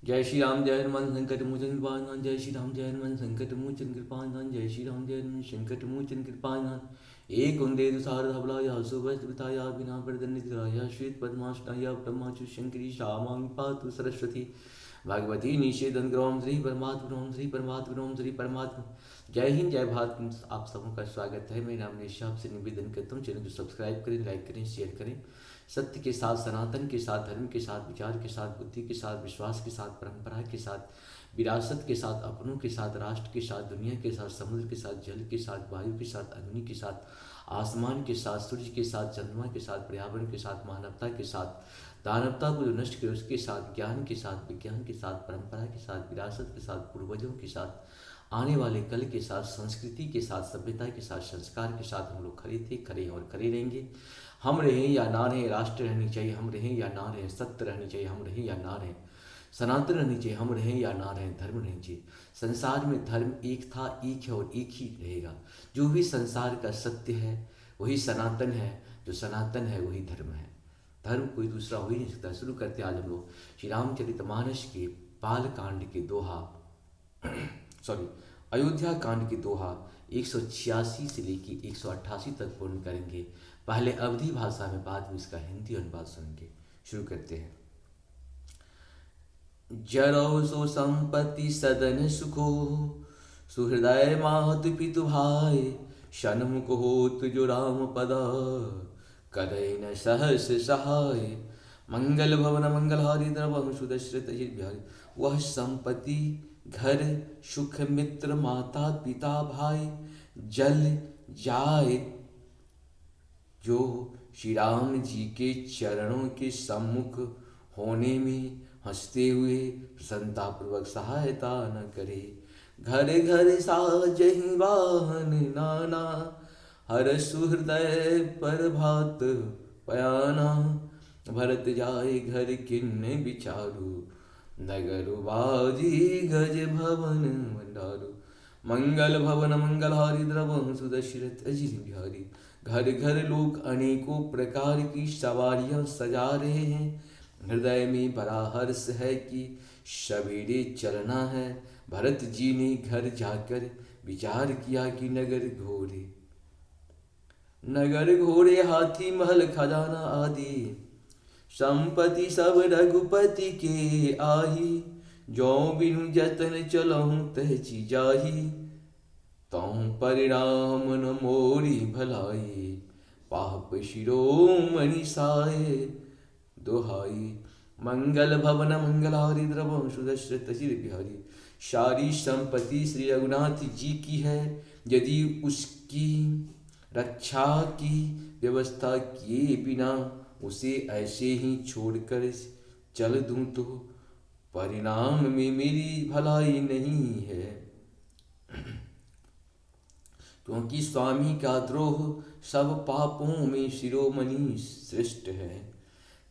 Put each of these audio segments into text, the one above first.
जय श्री राम जय हनुमान संकट मोचन कृपानाथ। जय श्री राम जय हनुमान संकट मोचन कृपानाथ। जय श्री राम जय हनुमान संकट मोचन कृपानाथ। एक उंदे दुसार धबलाया सुभस्त बताया बिना प्रदन्नितराया श्वेत पद्माष्टाया ब्रह्माचु शंकरी श्यामांग पातु सरस्वती भगवती निषेधन ग्रोम श्री परमात्म श्री परमात्म श्री परमात्मा। जय हिंद जय भारत। आप सबों का स्वागत है। मेरा नाम निशा। आपसे निवेदन करता हूँ चैनल को सब्सक्राइब करें, लाइक करें, शेयर करें। सत्य के साथ, सनातन के साथ, धर्म के साथ, विचार के साथ, बुद्धि के साथ, विश्वास के साथ, परंपरा के साथ, विरासत के साथ, अपनों के साथ, राष्ट्र के साथ, दुनिया के साथ, समुद्र के साथ, जल के साथ, वायु के साथ, अग्नि के साथ, आसमान के साथ, सूर्य के साथ, चंद्रमा के साथ, पर्यावरण के साथ, मानवता के साथ, दानवता को जो नष्ट करे उसके साथ, ज्ञान के साथ, विज्ञान के साथ, परंपरा के साथ, विरासत के साथ, पूर्वजों के साथ, आने वाले कल के साथ, संस्कृति के साथ, सभ्यता के साथ, संस्कार के साथ हम लोग खड़े थे, खड़े और खड़े रहेंगे। हम रहें या ना रहें, राष्ट्र रहनी चाहिए, हम रहें या ना रहें, सत्य रहनी चाहिए, हम रहें या ना रहें, सनातन रहनी चाहिए, हम रहें या ना रहें, धर्म रहनी चाहिए। संसार में धर्म एक था, एक है और एक ही रहेगा। जो भी संसार का सत्य है वही सनातन है, जो सनातन है वही धर्म है। धर्म कोई दूसरा हो ही नहीं सकता। शुरू करते आज हम लोग श्री रामचरितमानस के बाल कांड के दोहा सॉरी अयोध्या कांड के दोहा 186 से लेकर 188 तक पूर्ण करेंगे। पहले अवधी भाषा में, बाद में इसका हिंदी अनुवाद सुनेंगे। शुरू करते हैं। जरौ सो संपत्ति सदन सुखो, सुहृदय मात पितु भाई, सन्मुख होत जो राम पदा, कदय न सहस सहाय। मंगल भवन मंगलहारी द्रवम सुदशरथ बिहारी। वह संपत्ति घर सुख मित्र माता पिता भाई जल जाए जो श्री राम जी के चरणों के सम्मुख होने में हंसते हुए प्रसन्नतापूर्वक सहायता न करे। घर घर साजहि वाहन नाना, हर सुहृदय पर भात पयाना। भरत जाए घर किन्न विचारु, नगर बाजी गज भवन मंडारू। मंगल भवन मंगलहारी द्रवम सुदशरथ अजित बिहारी। घर घर लोग अनेकों प्रकार की सवारियां सजा रहे हैं। हृदय में बड़ा हर्ष है कि सवेरे चलना है। भरत जी ने घर जाकर विचार किया कि नगर घोड़े हाथी महल खजाना आदि संपत्ति सब रघुपति के आही। जो बिनु जतन चलहु तहची जाही, तौं परिणाम न मोरी भलाई। पाप शिरोमणि साये दोहाई। मंगल भवन मंगलहारी द्रवम सुदशरथ चिर बिहारी। सारी संपत्ति श्री रघुनाथ जी की है। यदि उसकी रक्षा की व्यवस्था किए बिना उसे ऐसे ही छोड़कर चल दूं तो परिणाम में मेरी भलाई नहीं है। क्योंकि स्वामी का द्रोह सब पापों में शिरोमणि श्रेष्ठ है।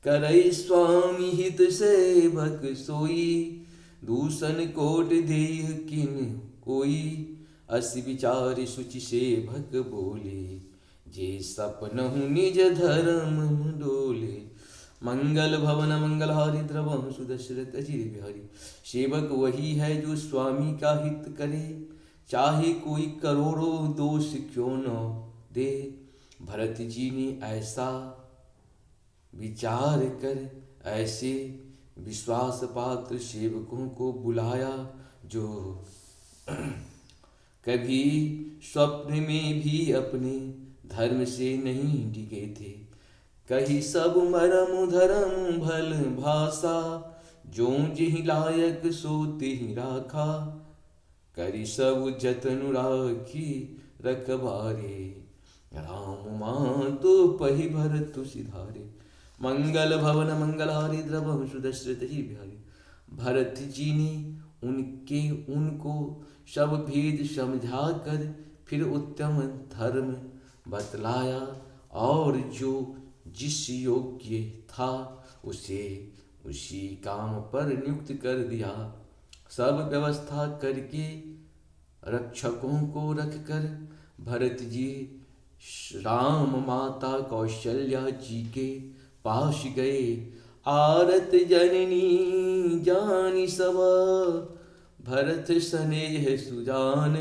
करई स्वामी हित सेवक सोई, दूषण कोट देह किन कोई। अस विचार सुचि सेवक बोले, जे सपनहु निज धर्म डोले। मंगल भवन मंगलहारी द्रवम सुदशरथ अजित बिहारी। सेवक वही है जो स्वामी का हित करे, चाहे कोई करोड़ों दोष क्यों न दे। भरत जी ने ऐसा विचार कर ऐसे विश्वास पात्र सेवकों को बुलाया जो कभी स्वप्न में भी अपने धर्म से नहीं डिगे थे। कही सब मरम धर्म भल भाषा, जो जिहि लायक सो तिहि राखा। करी सब जतन राखी रखबारे, राम मातु पहि भरत सिधारे। मंगल भवन मंगलहारी द्रवम सुदशरथ जी बिहारी। भरत जी ने उनको सब भेद समझाकर फिर उत्तम धर्म बतलाया और जो जिस योग्य था उसे उसी काम पर नियुक्त कर दिया। सब व्यवस्था करके रक्षकों को रखकर भरत जी राम माता कौशल्या जी के पास गए आरत जननी जानी सब, भरत स्नेह सुजान,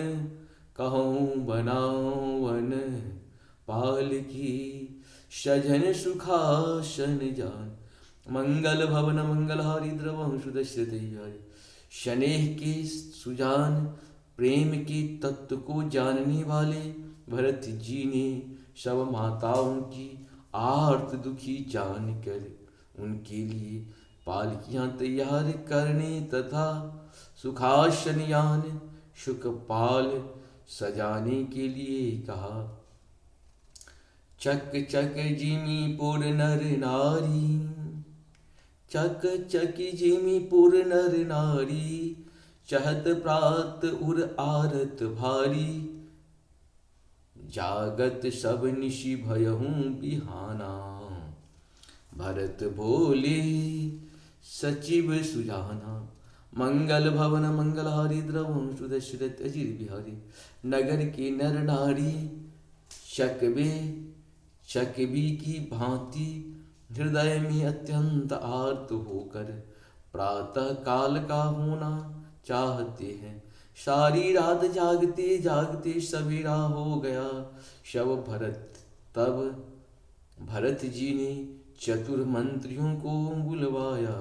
कहूँ बनावन पाल की, सजन सुखासन जान। मंगल भवन मंगलहारी द्रवहु सुदश्रुतैयारी, स्नेह के सुजान प्रेम के तत्व को जानने वाले भरत जी ने सब माताओं की आर्त दुखी जान कर उनके लिए पालकियां तैयार करने तथा सुखासन यान सुखपाल सजाने के लिए कहा। चक चक जिमी पुर नर नारी, चक चक जिमी पुर नर नारी, चहत प्रात उर आरत भारी, जागत सब निशि भयहूँ बिहाना, भरत बोले सचिव सुजाना। मंगल भवन मंगलहारी द्रवहु सुदशरथ अजिर बिहारी, नगर के नर नारी चकबे चकबी की भांति हृदय में अत्यंत आर्त होकर प्रातः काल का होना चाहते हैं। सारी रात जागते जागते सवेरा हो गया। शव भरत तब भरत जी ने चतुर मंत्रियों को बुलवाया,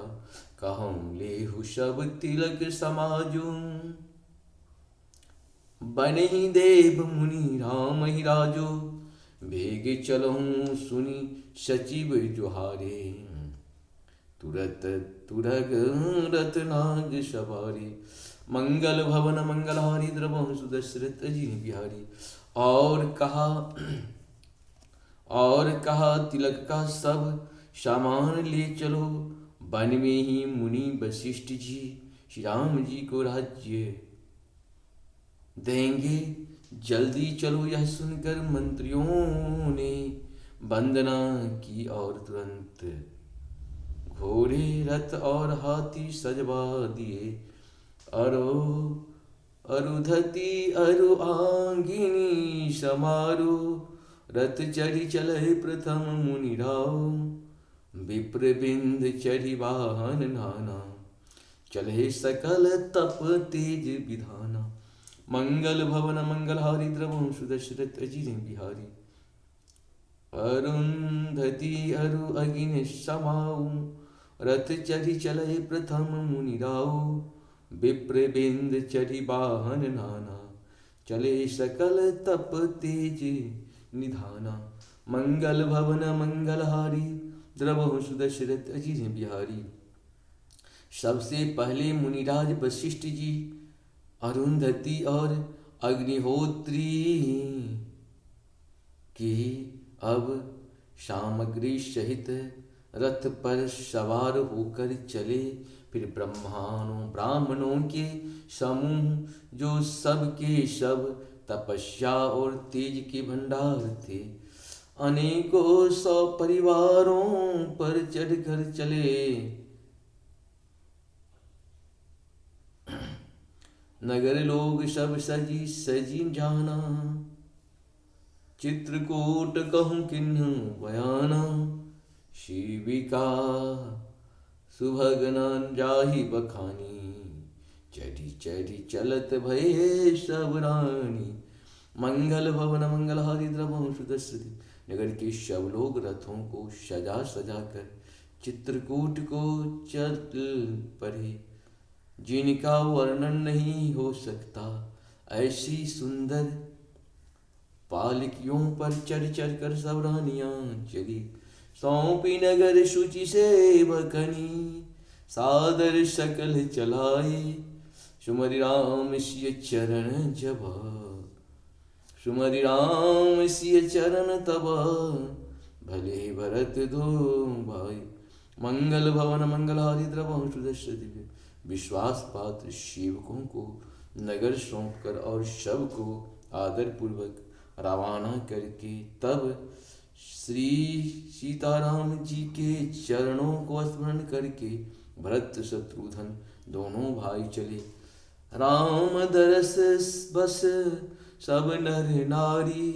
कहूँ लेहु शब तिलक समाजू, बने ही देव मुनि राम ही राजो, भेगे चलहूँ सुनी सचिव जोहारे, तुरत तुरग रतनाग सवारी। मंगल भवन मंगलहारी द्रवहु सुदशरथ अजिर बिहारी। और कहा तिलक का सब सामान ले चलो, वन में ही मुनि वशिष्ठ जी श्री राम जी को राज्य देंगे, जल्दी चलो। यह सुनकर मंत्रियों ने वंदना की और तुरंत घोड़े रथ और हाथी सजवा दिए। अरुधति अरु आंगिनी समारो, रथ चढ़ी चले प्रथम मुनि राव, विप्र बिंद चढ़ी वाहन नाना, चले सकल तप तेज विधाना। मंगल भवन मंगलहारी द्रवहु सुदशरथ अजिर बिहारी। अरुंधति अरु अगिन समाऊ, रथ चढ़ी चले प्रथम मुनि राव, विप्र बिंद चढ़ी वाहन नाना, चले सकल तप तेज निधाना। मंगल भवन मंगलहारी द्रवहु सुदशरथ अजिर बिहारी। सबसे पहले मुनिराज वशिष्ठ जी, अरुंधति और अग्निहोत्री की अब सामग्री सहित रथ पर सवार होकर चले। फिर ब्राह्मणों के समूह जो सब के सब तपस्या और तेज के भंडार थे, अनेकों सौ परिवारों पर चढ़कर चले। नगर लोग सब सजी सजी जाना, चित्रकूट कहूँ किन्हु बयाना, शिविका सुभगन जाहि बखानी, चढ़ी चढ़ी चलत भये सब रानी। मंगल भवन मंगलहारी द्रवहु सुदशरथ। नगर के सब लोग रथों को सजा सजा कर चित्रकूट को चल पड़े, जिनका वर्णन नहीं हो सकता। ऐसी सुंदर पालकियों पर चढ़ चढ़ कर सब रानियां चली। सौंपी नगर शुचि से बकनी, सादर सकल चलाए, सुमरि राम सिय चरण जब, सुमरि राम सिय चरण तब, भले भरत दो भाई। मंगल भवन मंगलहारी द्रवहु सुदशरथ। विश्वास पात्र सेवकों को नगर सौंप कर और शव को आदर पूर्वक रवाना करके तब श्री सीताराम जी के चरणों को स्मरण करके भरत शत्रुघ्न दोनों भाई चले। राम दरस बस सब नर नारी,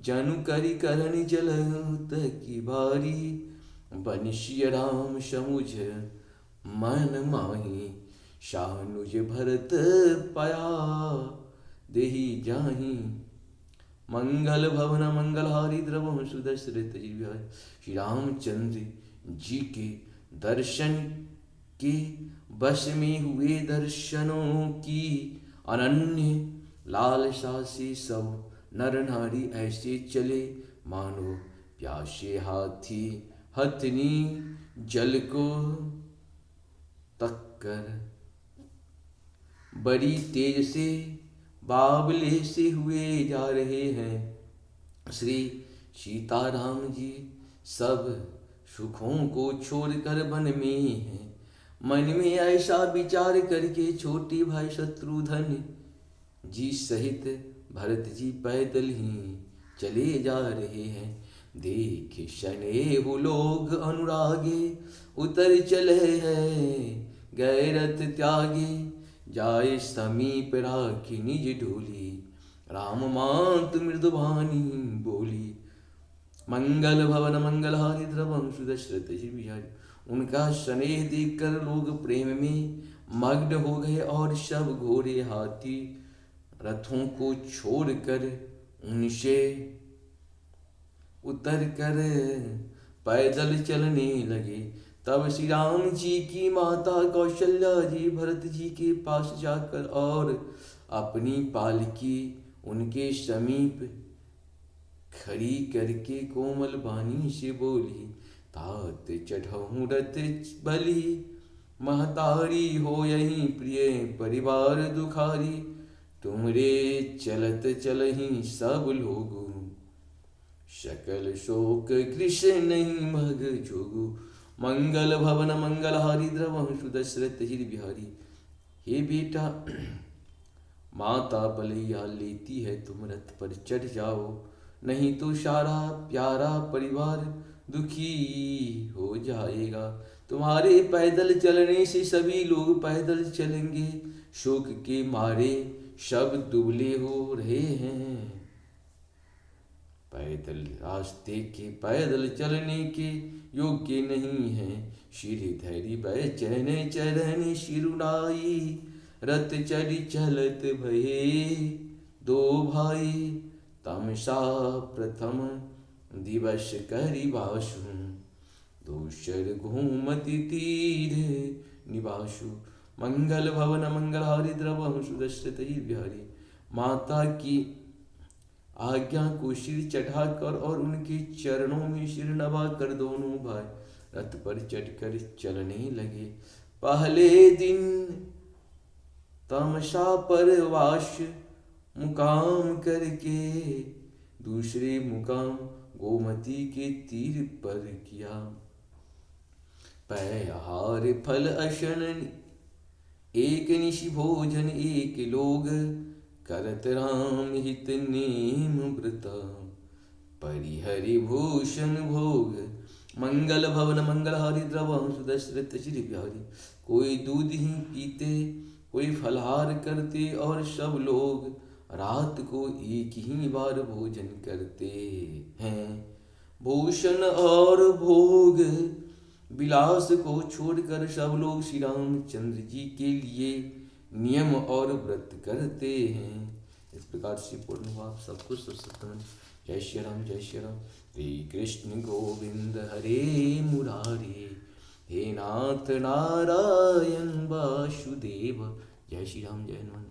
जनु करि करनि चलत की बारी। बंशिय राम समुझ मन माही, शानुज भरत पया देहि जाहि। मंगल भवन मंगलहारी द्रवहु सुदशरथ जी विहारी। श्री रामचंद्र जी के दर्शन के बस में हुए दर्शनों की अनन्य लालसा से सब नर नारी ऐसे चले मानो प्यासे हाथी हथनी जल को तक्कर। बड़ी तेज से बाबले से हुए जा रहे हैं श्री सीताराम जी, सब सुखों को छोड़कर वन में हैं। मन में ऐसा विचार करके छोटे भाई शत्रुघ्न जी सहित भरत जी पैदल ही चले जा रहे हैं। देख शनेहु लोग अनुरागे, उतर चले हैं गैरत त्यागे। जाए समीप राखी निज डोली, राम मात मृदुभानी बोली। मंगल भवन मंगलहारी द्रवम सुदशरथ जी बिहारी। उनका स्नेह देखकर लोग प्रेम में मग्न हो गए और सब घोड़े हाथी रथों को छोड़कर उनसे उतर कर पैदल चलने लगे। तब श्री राम जी की माता कौशल्या जी भरत जी के पास जाकर और अपनी पालकी उनके समीप खड़ी करके कोमल वाणी से बोली, तात चढ़ऊँ रथ बलि, महतारी हो यही प्रिय परिवार दुखारी। तुमरे चलत चलही सब लोगु, सकल शोक कृष्ण नहीं मग जोगु। मंगल भवन मंगलहारी द्रवहु सुदशरथ जी बिहारी। हे बेटा, माता बलैया लेती है, तुम रथ पर चढ़ जाओ, नहीं तो सारा प्यारा परिवार दुखी हो जाएगा। तुम्हारे पैदल चलने से सभी लोग पैदल चलेंगे, शोक के मारे सब दुबले हो रहे हैं। पैदल रास्ते के पैदल चलने के योग्य नहीं है। श्रीधरी बैचैन चरण शिरुनाई, रथ चढ़ी चलत भये दो भाई। तमसा प्रथम दिवस करि बासु, दूसर घूमति तीर निवासु। मंगल भवन मंगलहारी द्रवहु सुदशरथ जी बिहारी। माता की आज्ञा को सिर चढ़ाकर और उनके चरणों में सिर नवा कर दोनों भाई रथ पर चढ़कर चलने लगे। पहले दिन तमसा पर वास मुकाम करके, दूसरे मुकाम गोमती के तीर पर किया। पैहार फल अशन एक निशि भोजन एक लोग, करत राम हित नेम व्रता, परिहरि भूषण भोग। मंगल भवन मंगलहारी द्रवहु सुदशरथ जी बिहारी। कोई दूध ही पीते, कोई फलहार करते और सब लोग रात को एक ही बार भोजन करते हैं। भूषण और भोग विलास को छोड़कर सब लोग श्री रामचंद्र जी के लिए नियम और व्रत करते हैं। इस प्रकार से पूर्ण हुआ सब कुछ सत्संग। जय श्री राम जय श्री राम। श्री कृष्ण गोविंद हरे मुरारे, हे नाथ नारायण वासुदेव। जय श्री राम जय हनुमान।